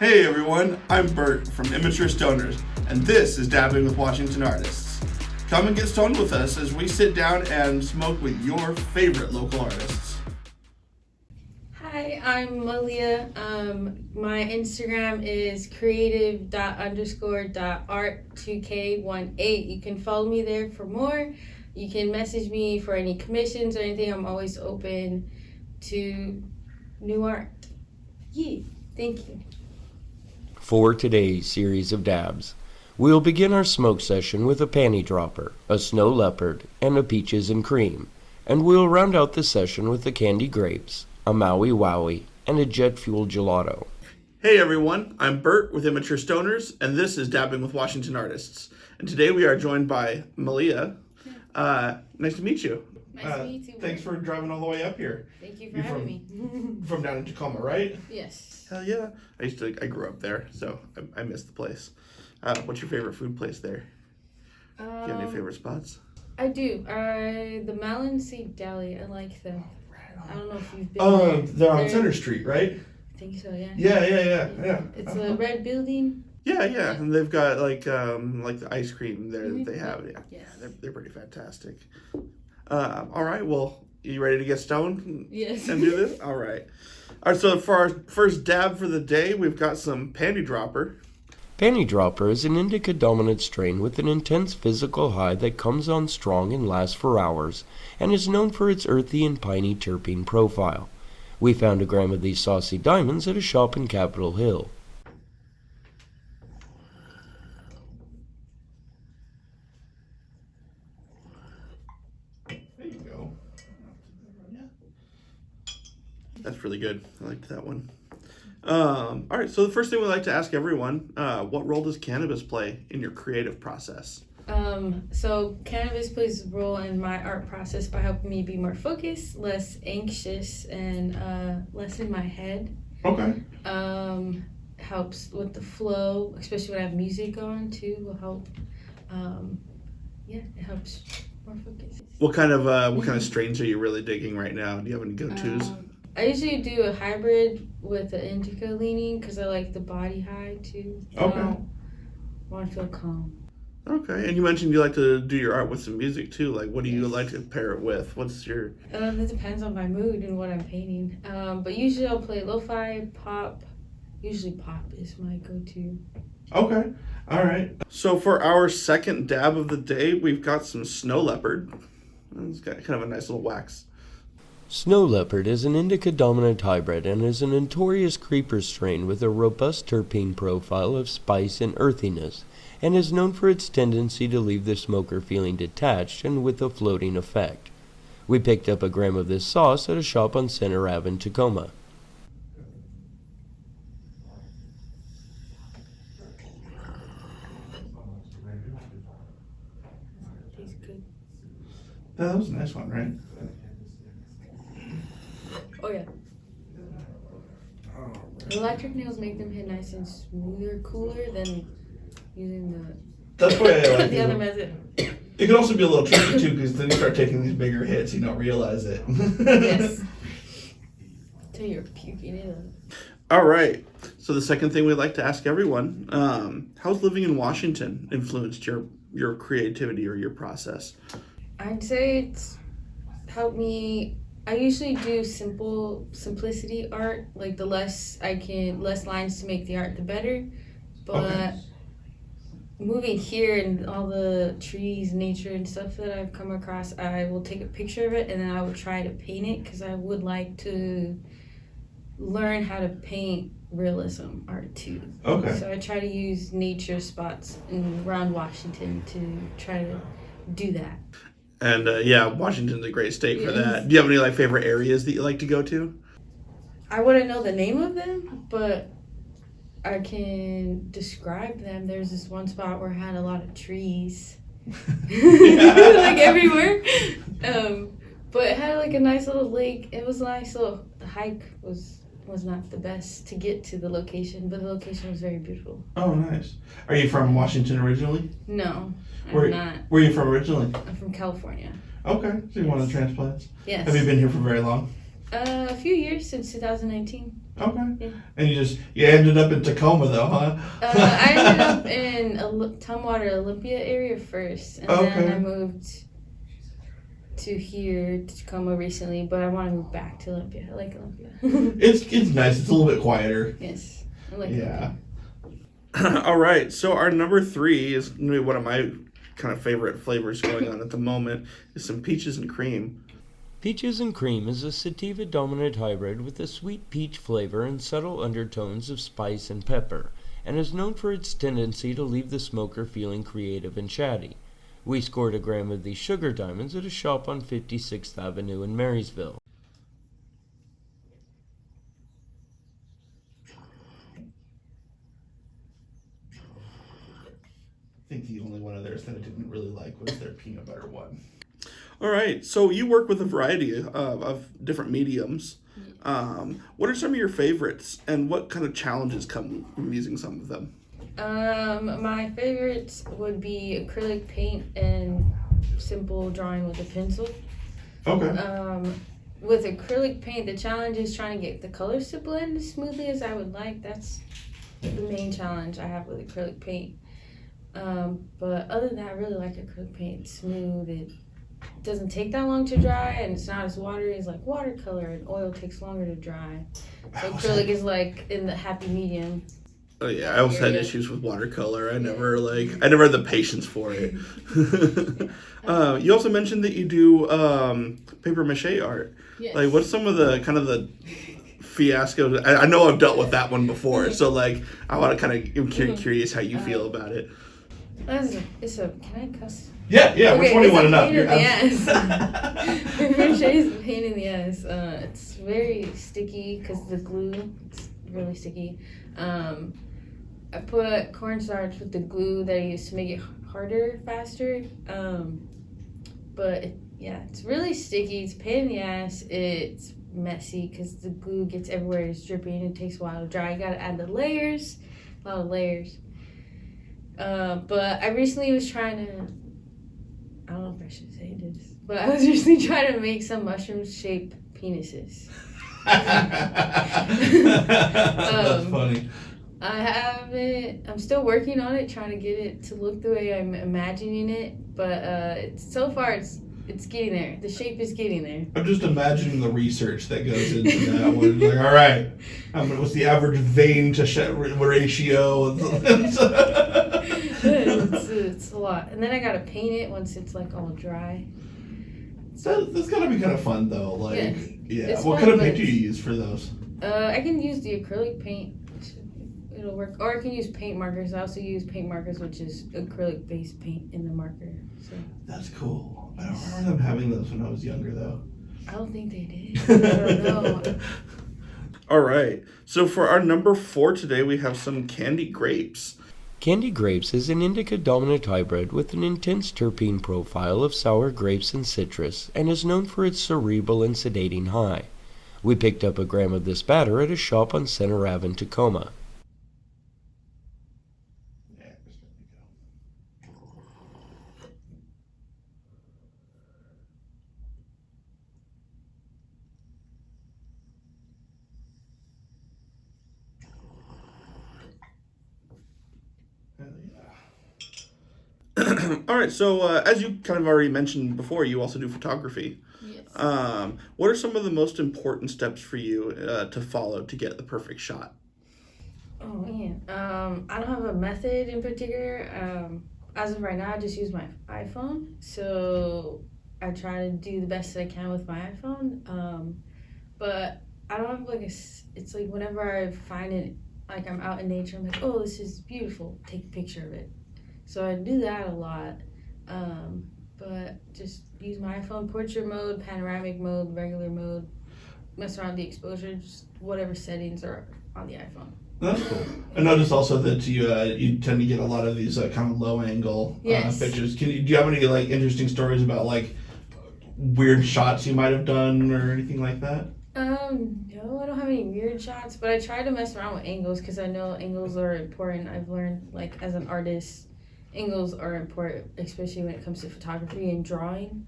Hey everyone, I'm Bert from Immature Stoners, and this is Dabbing with Washington Artists. Come and get stoned with us as we sit down and smoke with your favorite local artists. Hi, I'm Malia. My Instagram is creative._.art2k18. You can follow me there for more. You can message me for any commissions or anything. I'm always open to new art. Yeah, thank you. For today's series of dabs, we'll begin our smoke session with a panty dropper, a snow leopard, and a peaches and cream, and we'll round out the session with the candy grapes, a Maui Wowie, and a jet fuel gelato. Hey everyone, I'm Bert with Immature Stoners, and this is Dabbing with Washington Artists. And today we are joined by Malia. Nice to meet you. Nice to meet you. Thanks for driving all the way up here. Thank you for having me. From down in Tacoma, right? Yes. Hell yeah. I grew up there, so I miss the place. What's your favorite food place there? Do you have any favorite spots? I do. The Malin Seed Deli. I like them. I don't know if you've been there. They're on Center Street, right? I think so, yeah. Yeah. It's a red building. Yeah, and they've got like the ice cream there that they have. Yes. They're pretty fantastic. All right, well, you ready to get stoned? Yes. And do this? All right. So for our first dab for the day, we've got some Panty Dropper. Panty dropper is an indica dominant strain with an intense physical high that comes on strong and lasts for hours, and is known for its earthy and piney terpene profile. We found a gram of these saucy diamonds at a shop in Capitol Hill. That's really good. I liked that one. All right, so the first thing we'd like to ask everyone, what role does cannabis play in your creative process? So cannabis plays a role in my art process by helping me be more focused, less anxious, and less in my head. Okay. Helps with the flow, especially when I have music on too, will help. It helps more focus. What kind of strains are you really digging right now? Do you have any go-tos? I usually do a hybrid with an indica leaning because I like the body high too. Okay. I want to feel calm. Okay, and you mentioned you like to do your art with some music too. Like, what do you like to pair it with? What's your... It depends on my mood and what I'm painting. But usually I'll play lo-fi, pop. Usually pop is my go-to. Okay, all right. So for our second dab of the day, we've got some Snow Leopard. It's got kind of a nice little wax. Snow leopard is an indica dominant hybrid and is a notorious creeper strain with a robust terpene profile of spice and earthiness, and is known for its tendency to leave the smoker feeling detached and with a floating effect. We picked up a gram of this sauce at a shop on Center Ave in Tacoma. Tastes good. That was a nice one, right? Oh yeah. The electric nails make them hit nice and smoother, cooler than using the That's why I like the it. other method. It can also be a little tricky too, because then you start taking these bigger hits, you don't realize it. Yes. Till you're puking it up. All right. So the second thing we'd like to ask everyone, how's living in Washington influenced your creativity or your process? I'd say it's helped me. I usually do simplicity art, like the less lines to make the art, the better. But moving here and all the trees, nature, and stuff that I've come across, I will take a picture of it and then I will try to paint it because I would like to learn how to paint realism art too. Okay. So I try to use nature spots around Washington to try to do that. And Washington's a great state for Yes. that. Do you have any favorite areas that you like to go to? I wouldn't know the name of them, but I can describe them. There's this one spot where it had a lot of trees, like everywhere. But it had like a nice little lake. It was nice. The hike was not the best to get to the location, but the location was very beautiful. Oh, nice. Are you from Washington originally? No, I'm not. Where are you from originally? I'm from California. Okay, so you're one of the transplants? Yes. Have you been here for very long? A few years, since 2019. Okay. Yeah. And you ended up in Tacoma though, huh? I ended up in Tumwater, Olympia area first, and then I moved to here to Tacoma recently. But I want to move back to Olympia. I like Olympia. It's nice. It's a little bit quieter. Yes, I like Olympia. All right. So our number 3 is maybe one of my kind of favorite flavors going on at the moment is some peaches and cream. Peaches and Cream is a sativa-dominant hybrid with a sweet peach flavor and subtle undertones of spice and pepper, and is known for its tendency to leave the smoker feeling creative and chatty. We scored a gram of these sugar diamonds at a shop on 56th Avenue in Marysville. I think the only one of theirs that I didn't really like was their peanut butter one. All right, so you work with a variety of different mediums. What are some of your favorites, and what kind of challenges come from using some of them? My favorites would be acrylic paint and simple drawing with a pencil. Okay. With acrylic paint, the challenge is trying to get the colors to blend as smoothly as I would like. That's the main challenge I have with acrylic paint. But other than that, I really like acrylic paint. It's smooth. It doesn't take that long to dry, and it's not as watery as like watercolor, and oil takes longer to dry. So acrylic is like in the happy medium. Oh yeah, I always had issues with watercolor. I never had the patience for it. You also mentioned that you do paper mache art. Yes. Like, what's some of the kind of the fiasco? I know I've dealt with that one before, so like I want to kind of curious how you feel about it. Can I cuss? Yeah. Okay, Which one do you want to know? Paper mache is a pain in the ass. It's very sticky because the glue. It's really sticky. I put cornstarch with the glue that I use to make it harder, faster. But it's really sticky. It's a pain in the ass. It's messy because the glue gets everywhere. It's dripping. It takes a while to dry. You gotta add the layers, a lot of layers. But I recently was trying to, I don't know if I should say this, but I was recently trying to make some mushroom-shaped penises. That's funny. I haven't, I'm still working on it, trying to get it to look the way I'm imagining it, but so far it's getting there. The shape is getting there. I'm just imagining the research that goes into that one. Like, all right, what's the average vein to ratio? It's a lot. And then I gotta paint it once it's like all dry. That's gotta be kind of fun though. Like, yeah. What fun, kind of paint do you use for those? I can use the acrylic paint. It'll work. Or I can use paint markers. I also use paint markers, which is acrylic-based paint in the marker. So that's cool. I don't remember them having those when I was younger though. I don't think they did. I don't know. All right. So for our number 4 today, we have some candy grapes. Candy Grapes is an indica-dominant hybrid with an intense terpene profile of sour grapes and citrus, and is known for its cerebral and sedating high. We picked up a gram of this batter at a shop on Center Ave in Tacoma. All right, so as you kind of already mentioned before, you also do photography. Yes. What are some of the most important steps for you to follow to get the perfect shot? Oh man, I don't have a method in particular. As of right now, I just use my iPhone, so I try to do the best that I can with my iPhone. But I don't have like it's like whenever I find it, like I'm out in nature, I'm like, oh, this is beautiful, take a picture of it. So I do that a lot, but just use my iPhone, portrait mode, panoramic mode, regular mode, mess around with the exposure, just whatever settings are on the iPhone. That's cool. I noticed also that you tend to get a lot of these kind of low angle pictures. Do you have any like interesting stories about like weird shots you might have done or anything like that? No, I don't have any weird shots, but I try to mess around with angles because I know angles are important. I've learned like as an artist, angles are important, especially when it comes to photography and drawing.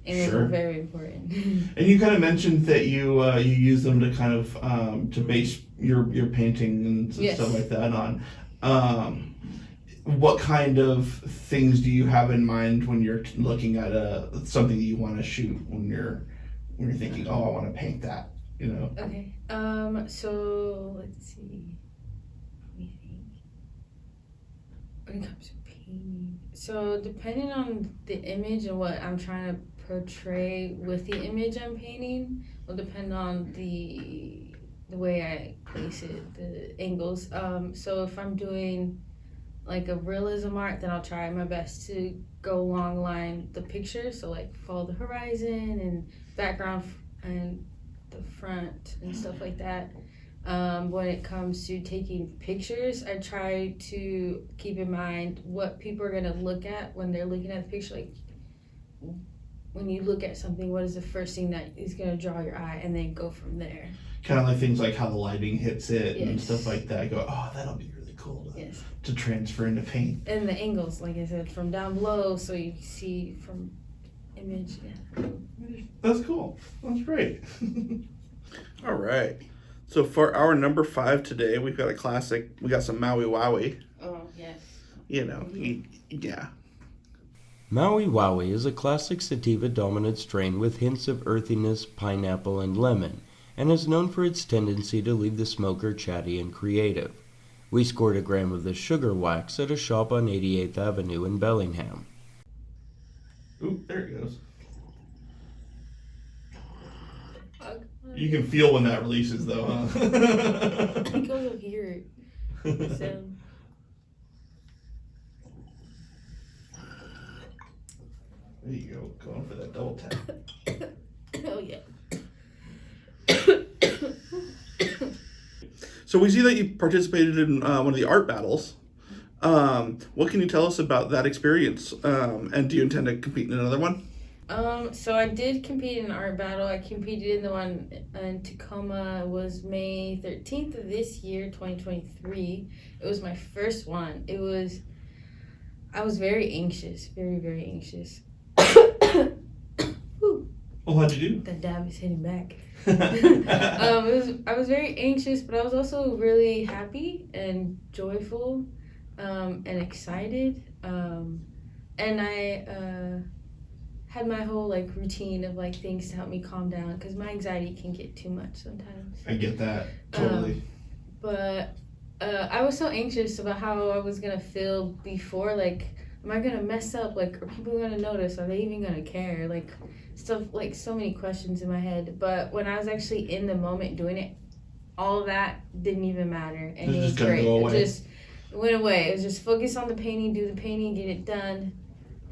Angles Sure. are very important. And you kind of mentioned that you use them to kind of to base your painting and Yes. stuff like that on. What kind of things do you have in mind when you're looking at something that you want to shoot when you're thinking, oh, I want to paint that, you know? Okay. So let's see. Let me think. When it comes to painting, so depending on the image and what I'm trying to portray with the image I'm painting, will depend on the way I place it, the angles. So if I'm doing like a realism art, then I'll try my best to go along line the picture, so like follow the horizon and background and the front and stuff like that. When it comes to taking pictures, I try to keep in mind what people are gonna look at when they're looking at the picture. Like when you look at something, what is the first thing that is gonna draw your eye, and then go from there. Kind of like things like how the lighting hits it and Yes. stuff like that. I go, oh, that'll be really cool Yes. to transfer into paint. And the angles, like I said, from down below, so you see from image. Yeah. That's cool. That's great. All right. So for our number 5 today, we've got a classic. We got some Maui Wowie. Oh yes. You know, yeah. Maui Wowie is a classic sativa-dominant strain with hints of earthiness, pineapple, and lemon, and is known for its tendency to leave the smoker chatty and creative. We scored a gram of the sugar wax at a shop on 88th Avenue in Bellingham. Ooh, there it goes. You can feel when that releases, though, huh? I think I'll hear it. So. There you go, going for that double tap. Oh yeah. So we see that you participated in one of the art battles. What can you tell us about that experience? And do you intend to compete in another one? So I did compete in an art battle. I competed in the one in Tacoma. It was May 13th of this year, 2023. It was my first one. I was very anxious, very, very anxious. Well, how'd you do? That dab is hitting back. I was very anxious, but I was also really happy and joyful, and excited. And I had my whole like routine of like things to help me calm down, because my anxiety can get too much sometimes. I get that, totally. But I was so anxious about how I was gonna feel before, like, am I gonna mess up? Like, are people gonna notice? Are they even gonna care? Like, stuff, like, so many questions in my head. But when I was actually in the moment doing it, all of that didn't even matter. And it was great. It just went away. It was just focus on the painting, do the painting, get it done,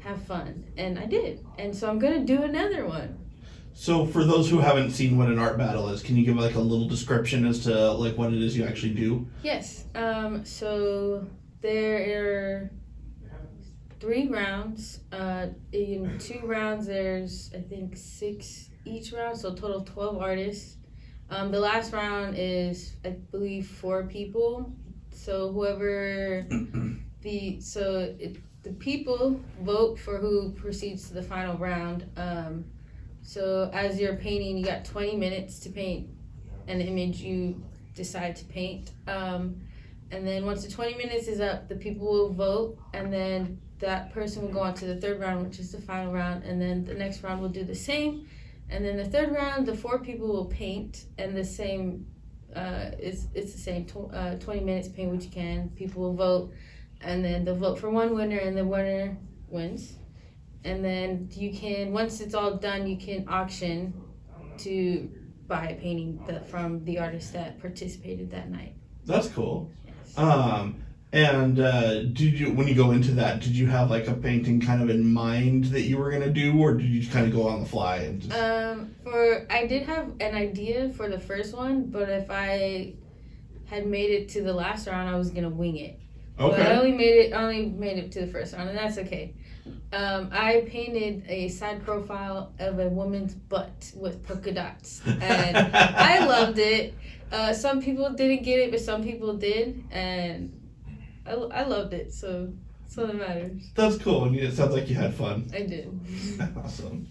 have fun. And I did. And so I'm gonna do another one. So for those who haven't seen what an art battle is, can you give like a little description as to like what it is you actually do? Yes. So there are 3 rounds. In 2 rounds, there's I think 6 each round, so a total of 12 artists. The last round is, I believe, 4 people. So whoever the people vote for who proceeds to the final round. So as you're painting, you got 20 minutes to paint an image you decide to paint. And then once the 20 minutes is up, the people will vote, and then that person will go on to the 3rd round, which is the final round, and then the next round will do the same. And then the 3rd round, the 4 people will paint, and the same, it's the same, 20 minutes, paint what you can. People will vote, and then they'll vote for one winner, and the winner wins. And then you can, once it's all done, you can auction to buy a painting from the artist that participated that night. That's cool. Yes. And did you, when you go into that, did you have like a painting kind of in mind that you were gonna do, or did you just kind of go on the fly and just? I did have an idea for the first one, but if I had made it to the last round, I was gonna wing it. Okay. But I only made it to the first round, and that's okay. I painted a side profile of a woman's butt with polka dots, and I loved it. Some people didn't get it, but some people did, and I loved it, so that's all that matters. That's cool, and it sounds like you had fun. I did. Awesome.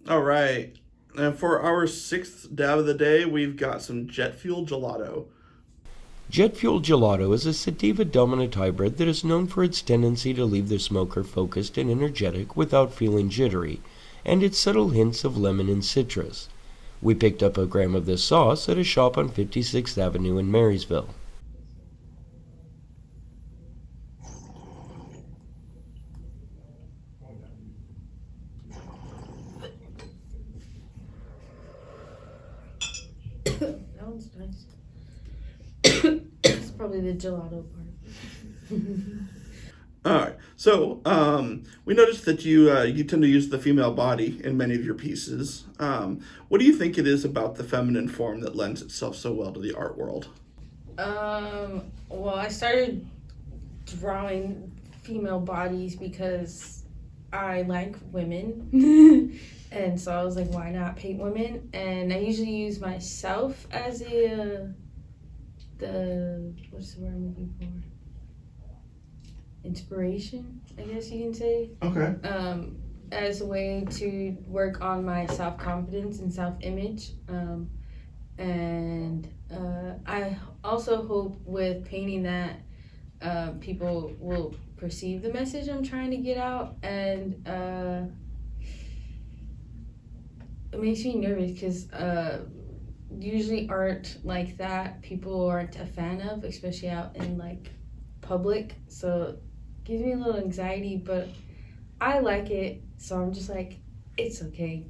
All right. And for our sixth dab of the day, we've got some jet fuel gelato. Jet fuel gelato is a sativa dominant hybrid that is known for its tendency to leave the smoker focused and energetic without feeling jittery, and its subtle hints of lemon and citrus. We picked up a gram of this sauce at a shop on 56th Avenue in Marysville. That one's nice. It's probably the gelato part. All right. So we noticed that you tend to use the female body in many of your pieces. What do you think it is about the feminine form that lends itself so well to the art world? Well, I started drawing female bodies because I like women. And so I was like, why not paint women? And I usually use myself as what's the word I'm looking for? Inspiration, I guess you can say. Okay. As a way to work on my self-confidence and self-image. And I also hope with painting that people will perceive the message I'm trying to get out. And it makes me nervous because usually art like that people aren't a fan of, especially out in like public. So it gives me a little anxiety, but I like it. So I'm just like, it's okay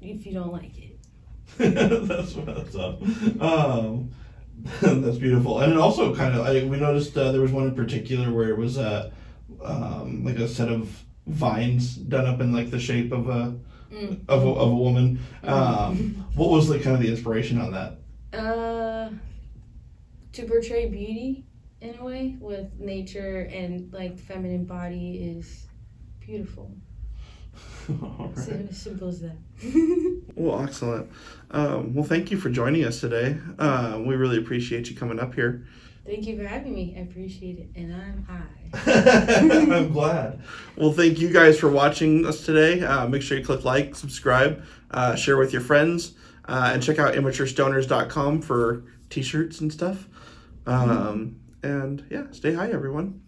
if you don't like it. That's what's up. That's beautiful. And it also kind of, we noticed there was one in particular where it was like a set of vines done up in like the shape of a woman. What was kind of the inspiration on that? To portray beauty in a way with nature, and like the feminine body is beautiful. All right. As simple as that. Well, excellent. Well, thank you for joining us today. We really appreciate you coming up here. Thank you for having me. I appreciate it, and I'm high. I'm glad. Well, thank you guys for watching us today. Make sure you click like, subscribe, share with your friends, and check out immaturestoners.com for t-shirts and stuff. And yeah, stay high, everyone.